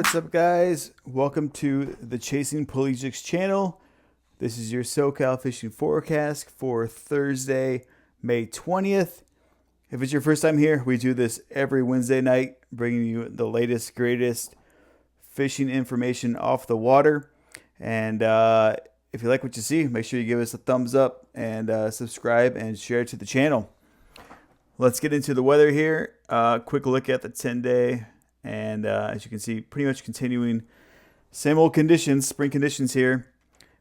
What's up, guys? Welcome to the Chasing Pelagics channel. This is your SoCal fishing forecast for Thursday, May 20th. If it's your first time here, we do this every Wednesday night, bringing you the latest, greatest fishing information off the water. And if you like what you see, make sure you give us a thumbs up and subscribe and share to the channel. Let's get into the weather here. Quick look at the 10-day. And as you can see, pretty much continuing same old conditions, spring conditions here.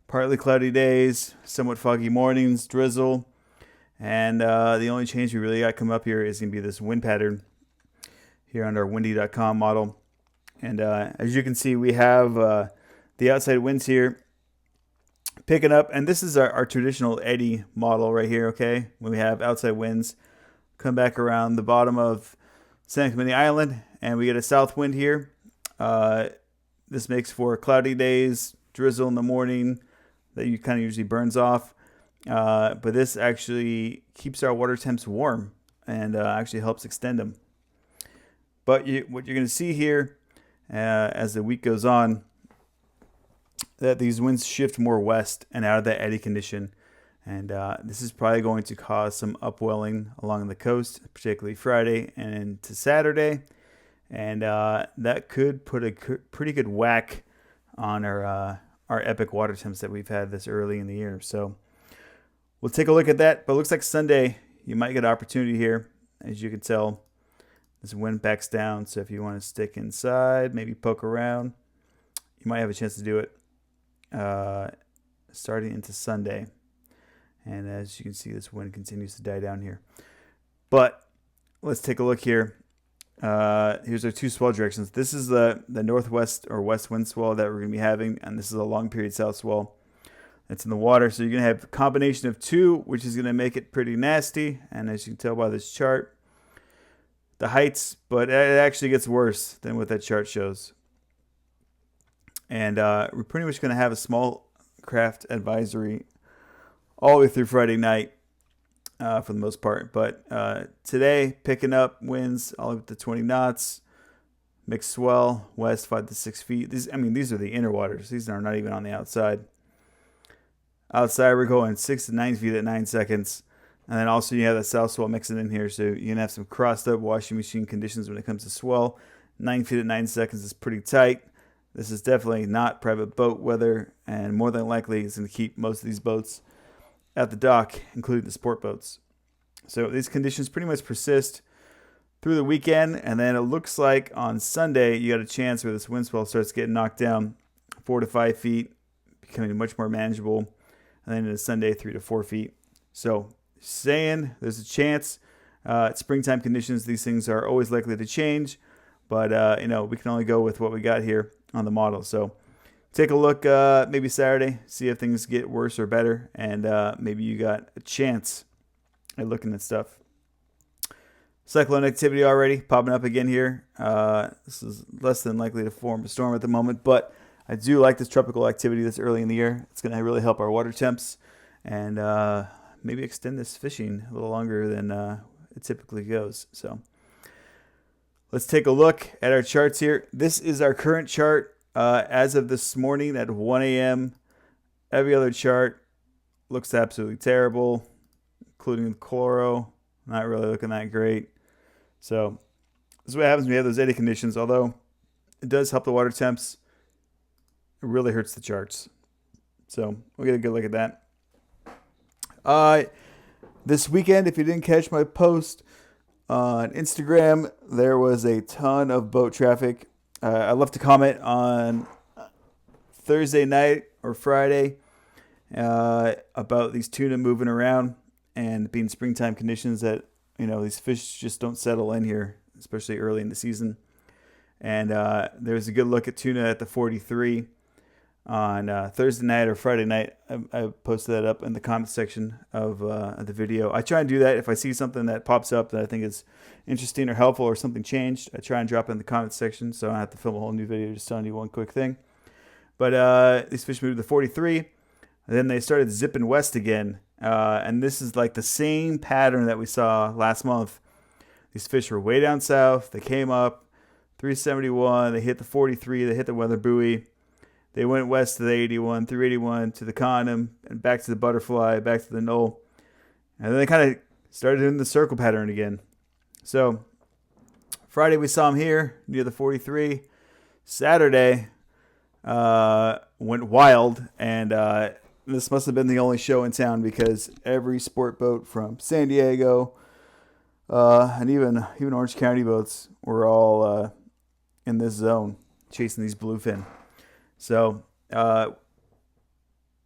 Partly cloudy days, somewhat foggy mornings, drizzle. And the only change we really got coming up here is going to be this wind pattern here on our windy.com model. And as you can see, we have the outside winds here picking up. And this is our traditional eddy model right here, okay? When we have outside winds come back around the bottom of San Clemente Island, and we get a south wind here. This makes for cloudy days, drizzle in the morning that you kind of usually burns off. But this actually keeps our water temps warm and actually helps extend them. But what you're going to see here as the week goes on, that these winds shift more west and out of that eddy condition. And this is probably going to cause some upwelling along the coast, particularly Friday and into Saturday. And that could put a pretty good whack on our epic water temps that we've had this early in the year. So we'll take a look at that. But it looks like Sunday, you might get an opportunity here. As you can tell, this wind backs down. So if you want to stick inside, maybe poke around, you might have a chance to do it starting into Sunday. And as you can see, this wind continues to die down here. But let's take a look here. Here's our two swell directions. This is the northwest or west wind swell that we're going to be having. And this is a long period south swell that's in the water. So you're going to have a combination of two, which is going to make it pretty nasty. And as you can tell by this chart, the heights, but it actually gets worse than what that chart shows. And we're pretty much going to have a small craft advisory all the way through Friday night for the most part. But today, picking up winds all up to 20 knots, mixed swell, west 5 to 6 feet. These are the inner waters. These are not even on the outside. Outside, we're going 6 to 9 feet at 9 seconds. And then also you have that south swell mixing in here. So you're going to have some crossed up washing machine conditions when it comes to swell. 9 feet at 9 seconds is pretty tight. This is definitely not private boat weather. And more than likely, it's going to keep most of these boats at the dock, including the sport boats. So these conditions pretty much persist through the weekend, and then it looks like on Sunday you got a chance where this wind swell starts getting knocked down 4 to 5 feet, becoming much more manageable, and then into Sunday 3 to 4 feet. So saying there's a chance. At springtime conditions, these things are always likely to change, but we can only go with what we got here on the model. So take a look maybe Saturday, see if things get worse or better, and maybe you got a chance at looking at stuff. Cyclone activity already popping up again here. This is less than likely to form a storm at the moment, but I do like this tropical activity this early in the year. It's going to really help our water temps and maybe extend this fishing a little longer than it typically goes. So let's take a look at our charts here. This is our current chart. As of this morning at 1 a.m., every other chart looks absolutely terrible, including the chloro. Not really looking that great. So this is what happens when you have those eddy conditions. Although it does help the water temps, it really hurts the charts. So we'll get a good look at that. This weekend, if you didn't catch my post on Instagram, there was a ton of boat traffic. I left a comment on Thursday night or Friday about these tuna moving around and being springtime conditions that, these fish just don't settle in here, especially early in the season. And there's a good look at tuna at the 43 on Thursday night or Friday night. I posted that up in the comment section of the video. I try and do that if I see something that pops up that I think is interesting or helpful or something changed. I try and drop it in the comment section so I don't have to film a whole new video just telling you one quick thing. But these fish moved to the 43, and then they started zipping west again. And this is like the same pattern that we saw last month. These fish were way down south. They came up, 371. They hit the 43. They hit the weather buoy. They went west to the 81, through 81 to the condom, and back to the butterfly, back to the knoll. And then they kind of started doing the circle pattern again. So Friday we saw them here near the 43. Saturday went wild, and this must have been the only show in town because every sport boat from San Diego and even Orange County boats were all in this zone chasing these bluefin. So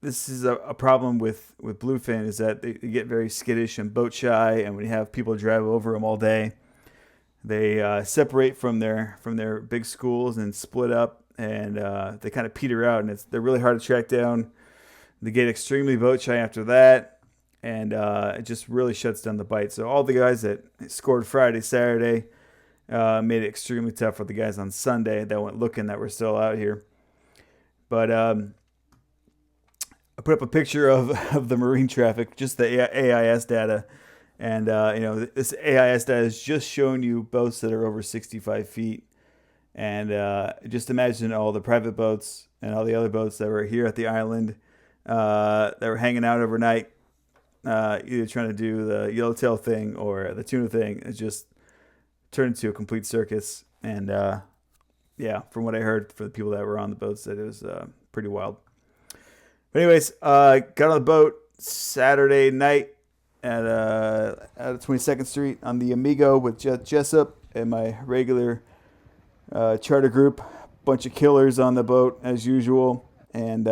this is a problem with bluefin, is that they get very skittish and boat shy, and when you have people drive over them all day, they separate from their big schools and split up, and they kind of peter out, and they're really hard to track down. They get extremely boat shy after that, and it just really shuts down the bite. So all the guys that scored Friday, Saturday made it extremely tough for the guys on Sunday that went looking, that were still out here. But I put up a picture of the marine traffic, just the AIS data. And, this AIS data is just showing you boats that are over 65 feet. And just imagine all the private boats and all the other boats that were here at the island that were hanging out overnight, either trying to do the yellowtail thing or the tuna thing. It just turned into a complete circus. And, from what I heard for the people that were on the boats, that it was pretty wild. But anyways, got on the boat Saturday night at 22nd Street on the Amigo with Jessup and my regular charter group. Bunch of killers on the boat as usual, and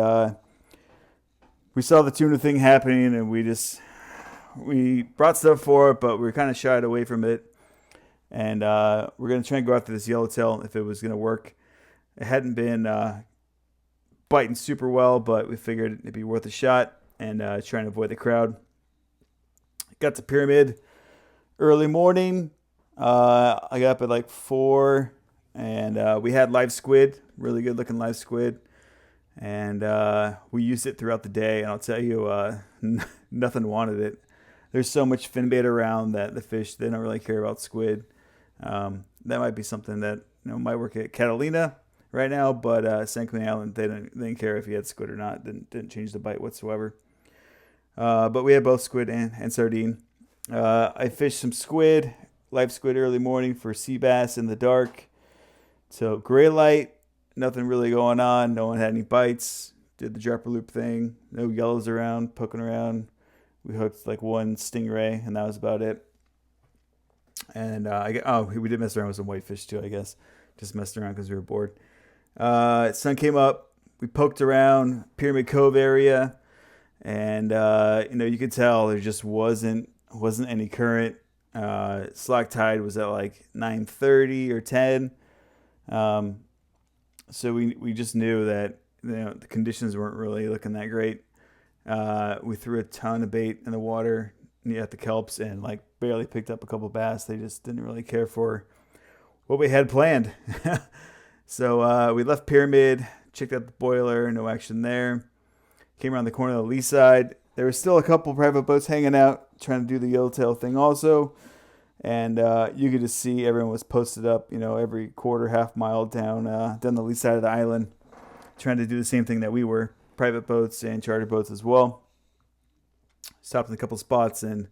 we saw the tuna thing happening, and we brought stuff for it, but we were kind of shied away from it. And we're gonna try and go after this yellowtail if it was gonna work. It hadn't been biting super well, but we figured it'd be worth a shot and try and avoid the crowd. Got to Pyramid early morning. I got up at like 4, and we had live squid, really good looking live squid. And we used it throughout the day, and I'll tell you, nothing wanted it. There's so much fin bait around that the fish, they don't really care about squid. That might be something that might work at Catalina right now, but San Clemente Island, they didn't care if you had squid or not. Didn't change the bite whatsoever. But we had both squid and sardine. I fished some squid, live squid early morning for sea bass in the dark. So gray light, nothing really going on. No one had any bites. Did the dropper loop thing. No yellows around, poking around. We hooked like one stingray, and that was about it. And we did mess around with some whitefish too, I guess. Just messed around because we were bored. Sun came up. We poked around Pyramid Cove area, and you could tell there just wasn't any current. Slack tide was at like 9:30 or 10. So we just knew that the conditions weren't really looking that great. We threw a ton of bait in the water at the kelps and like barely picked up a couple bass. They just didn't really care for what we had planned. So we left Pyramid, checked out the boiler, no action there. Came around the corner of the lee side. There was still a couple private boats hanging out, trying to do the yellowtail thing also. And you could just see everyone was posted up, every quarter, half mile down the lee side of the island, trying to do the same thing that we were. Private boats and charter boats as well. Stopped in a couple spots, and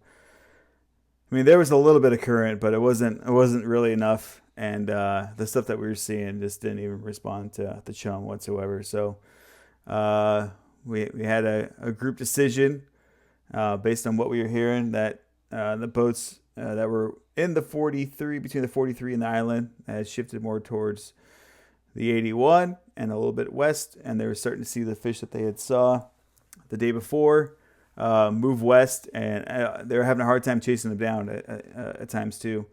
there was a little bit of current, but it wasn't really enough. And the stuff that we were seeing just didn't even respond to the chum whatsoever. So we had a group decision based on what we were hearing that the boats that were in the 43, between the 43 and the island, had shifted more towards the 81 and a little bit west, and they were starting to see the fish that they had saw the day before move west, and they were having a hard time chasing them down at times too.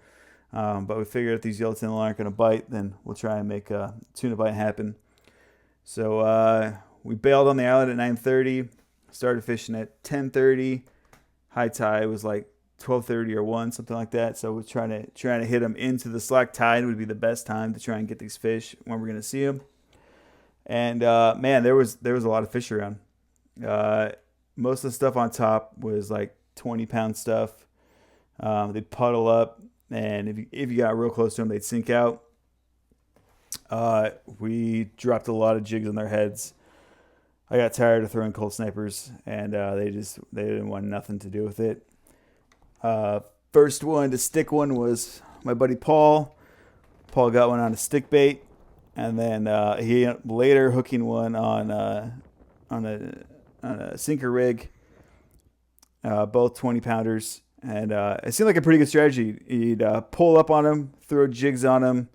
But we figured if these yellowtail aren't going to bite, then we'll try and make a tuna bite happen. So we bailed on the island at 9:30, started fishing at 10:30. High tide was like 12:30 or 1, something like that. So we're trying to hit them into the slack tide would be the best time to try and get these fish when we're going to see them. And man, there was a lot of fish around. Most of the stuff on top was like 20-pound stuff. They'd puddle up, and if you got real close to them, they'd sink out. We dropped a lot of jigs on their heads. I got tired of throwing cold snipers, and they didn't want nothing to do with it. First one to stick one was my buddy Paul. Paul got one on a stick bait, and then he later hooking one on a sinker rig, both 20-pounders. And it seemed like a pretty good strategy. You'd pull up on them, throw jigs on them.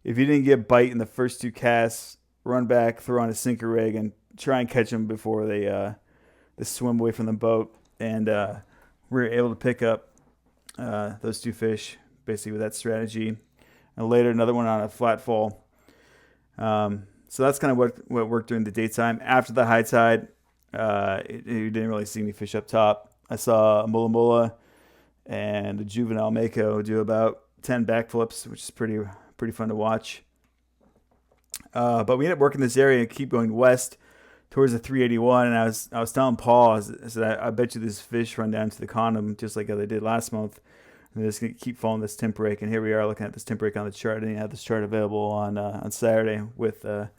If you didn't get bite in the first two casts, run back, throw on a sinker rig, and try and catch them before they swim away from the boat. And we were able to pick up those two fish basically with that strategy. And later another one on a flat fall. So that's kind of what worked during the daytime. After the high tide, you didn't really see any fish up top. I saw a mulla mulla and a juvenile mako do about 10 backflips, which is pretty fun to watch. But we ended up working this area and keep going west towards the 381. And I was telling Paul, I said, I bet you this fish run down to the condom just like they did last month. And they're just going to keep following this temp break. And here we are looking at this temp break on the chart. And he had this chart available on Saturday with the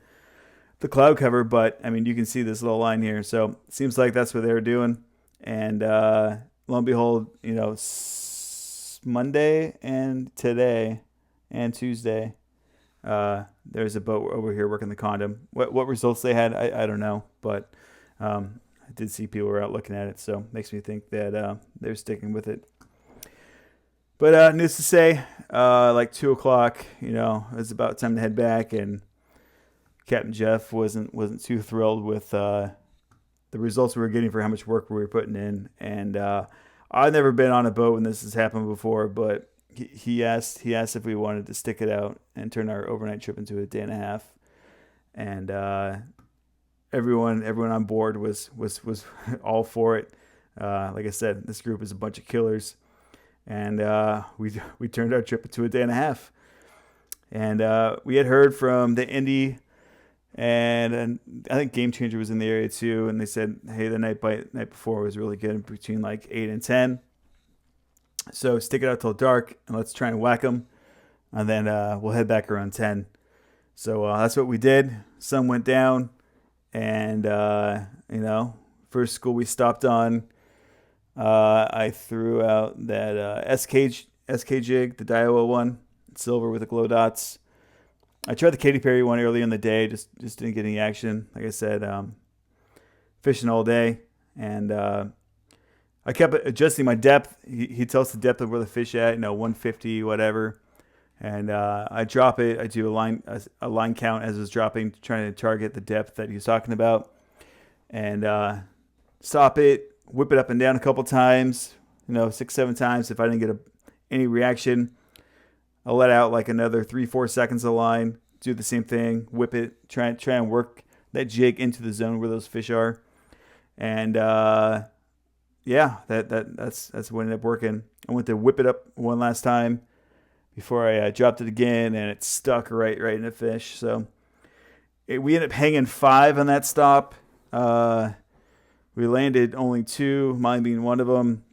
cloud cover. But, I mean, you can see this little line here. So it seems like that's what they were doing. And lo and behold, Monday and today and Tuesday, there's a boat over here working the condom. What results they had, I don't know. But I did see people were out looking at it. So it makes me think that they're sticking with it. But news to say, like 2 o'clock, it was about time to head back, and Captain Jeff wasn't too thrilled with the results we were getting for how much work we were putting in. And I've never been on a boat when this has happened before, but he asked if we wanted to stick it out and turn our overnight trip into a day and a half. And everyone on board was all for it. Like I said, this group is a bunch of killers. And we turned our trip into a day and a half. And we had heard from the Indy, and I think Game Changer was in the area too. And they said, hey, the night before was really good, between like 8 and 10. So stick it out till dark, and let's try and whack them. And then we'll head back around 10. So that's what we did. Sun went down, and first school we stopped on, I threw out that SK jig, the Daiwa one, silver with the glow dots. I tried the Katy Perry one earlier in the day, just didn't get any action. Like I said, fishing all day, and I kept adjusting my depth. He tells the depth of where the fish at, 150, whatever. And I drop it. I do a line count as it's dropping, trying to target the depth that he was talking about, and stop it. Whip it up and down a couple times, 6-7 times. If I didn't get any reaction, I'll let out like another 3-4 seconds of line. Do the same thing. Whip it. Try and work that jig into the zone where those fish are. And that's what ended up working. I went to whip it up one last time before I dropped it again, and it stuck right in the fish. So we ended up hanging 5 on that stop. We landed only 2, mine being one of them.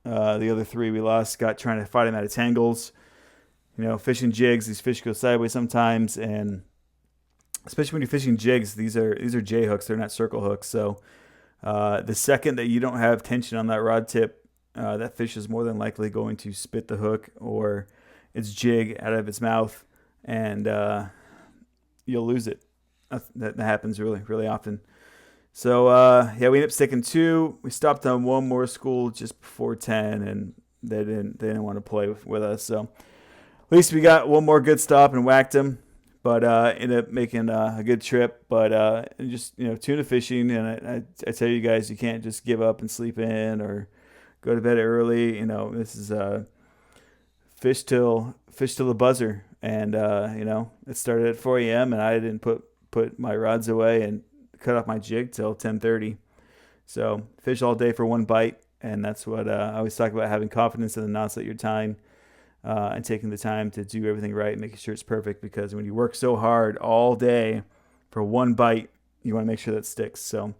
The other 3 we lost, got trying to fight them out of tangles. Fishing jigs, these fish go sideways sometimes, and especially when you're fishing jigs, these are J hooks, they're not circle hooks. So the second that you don't have tension on that rod tip, that fish is more than likely going to spit the hook or its jig out of its mouth, and you'll lose it. That happens really, really often. So, we ended up sticking 2. We stopped on one more school just before 10, and they didn't want to play with us. So, at least we got one more good stop and whacked them. But ended up making a good trip. But just tuna fishing, and I tell you guys, you can't just give up and sleep in or go to bed early. This is fish till the buzzer, and it started at 4 a.m. and I didn't put my rods away and cut off my jig till 10:30. So fish all day for one bite, and that's what I always talk about, having confidence in the knots that you're tying, and taking the time to do everything right, making sure it's perfect, because when you work so hard all day for one bite, you want to make sure that sticks. So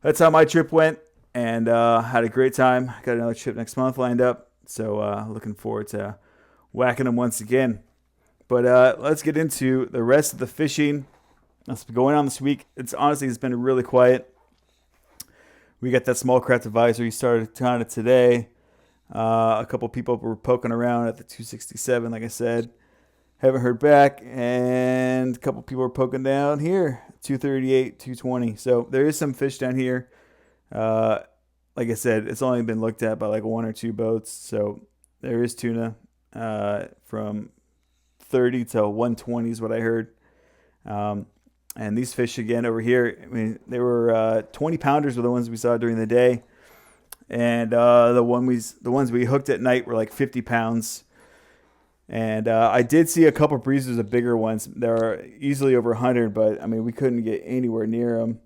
that's how my trip went, and had a great time. Got another trip next month lined up, so looking forward to whacking them once again. But let's get into the rest of the fishing that's been going on this week. It's been really quiet. We got that small craft advisory started kind of today. A couple people were poking around at the 267, like I said. Haven't heard back. And a couple people were poking down here, 238, 220. So there is some fish down here. Like I said, it's only been looked at by like one or two boats. So there is tuna from 30 to 120 is what I heard. And these fish again over here, I mean, they were 20 pounders were the ones we saw during the day. And the ones we hooked at night were like 50 pounds. And I did see a couple breezers of bigger ones. They're easily over 100, but I mean, we couldn't get anywhere near them.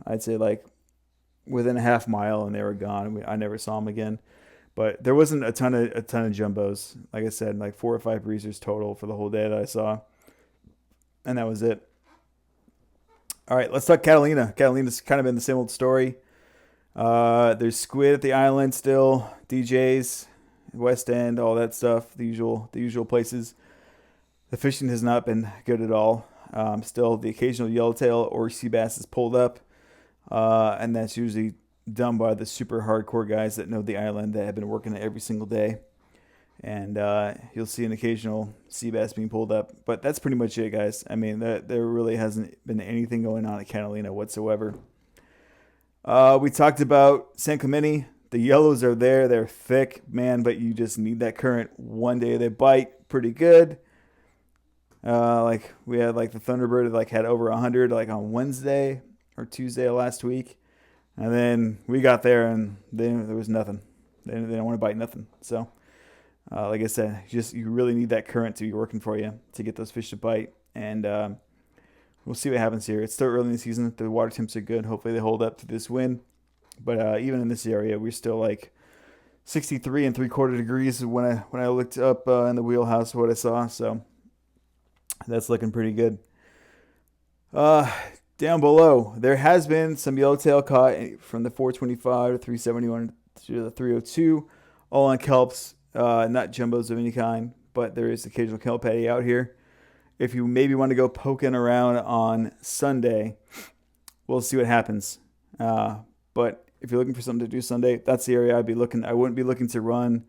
I'd say like within a half mile, and they were gone. I never saw them again. But there wasn't a ton of jumbos. Like I said, like 4 or 5 breezers total for the whole day that I saw, and that was it. All right, let's talk Catalina. Catalina's kind of been the same old story. There's squid at the island still, DJs. West End, all that stuff, the usual places. The fishing has not been good at all. Still, the occasional yellowtail or sea bass is pulled up, and that's usually done by the super hardcore guys that know the island that have been working it every single day. And you'll see an occasional sea bass being pulled up, but that's pretty much it, guys. I mean, there really hasn't been anything going on at Catalina whatsoever. We talked about San Clemente. The yellows are there. They're thick, man, but you just need that current. One day they bite pretty good. Like we had like the Thunderbird like had over 100 like on Wednesday or Tuesday of last week. And then we got there and then there was nothing. They don't want to bite nothing. So like I said, you really need that current to be working for you to get those fish to bite. And we'll see what happens here. It's still early in the season. The water temps are good. Hopefully they hold up to this wind. But even in this area, we're still like 63 and 3/4 degrees when I looked up in the wheelhouse what I saw. So that's looking pretty good. Down below, there has been some yellowtail caught from the 425 to 371 to the 302, all on kelps, not jumbos of any kind, but there is occasional kelp patty out here. If you maybe want to go poking around on Sunday, we'll see what happens. But if you're looking for something to do Sunday, that's the area I'd be looking. I wouldn't be looking to run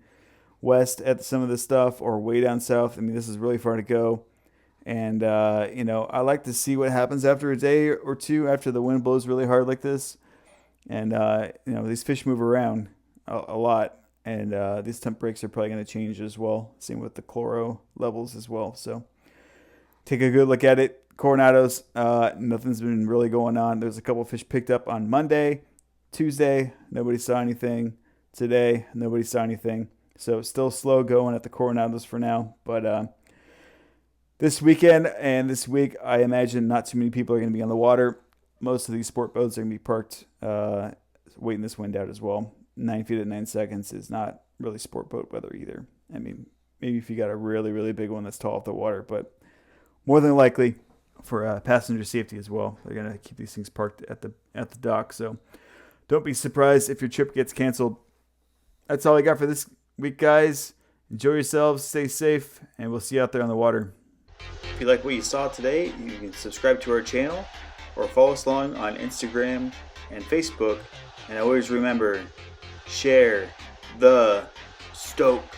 west at some of this stuff or way down south. I mean, this is really far to go. And, I like to see what happens after a day or two after the wind blows really hard like this. And, these fish move around a lot. And these temp breaks are probably going to change as well. Same with the chloro levels as well. So take a good look at it. Coronados, nothing's been really going on. There's a couple of fish picked up on Monday. Tuesday, nobody saw anything. Today, nobody saw anything. So still slow going at the Coronados for now. But this weekend and this week, I imagine not too many people are going to be on the water. Most of these sport boats are going to be parked waiting this wind out as well. 9 feet at 9 seconds is not really sport boat weather either. I mean, maybe if you got a really, really big one that's tall off the water, but more than likely for passenger safety as well. They're going to keep these things parked at the dock. So don't be surprised if your trip gets canceled. That's all I got for this week, guys. Enjoy yourselves, stay safe, and we'll see you out there on the water. If you like what you saw today, you can subscribe to our channel or follow us along on Instagram and Facebook. And always remember, share the stoke.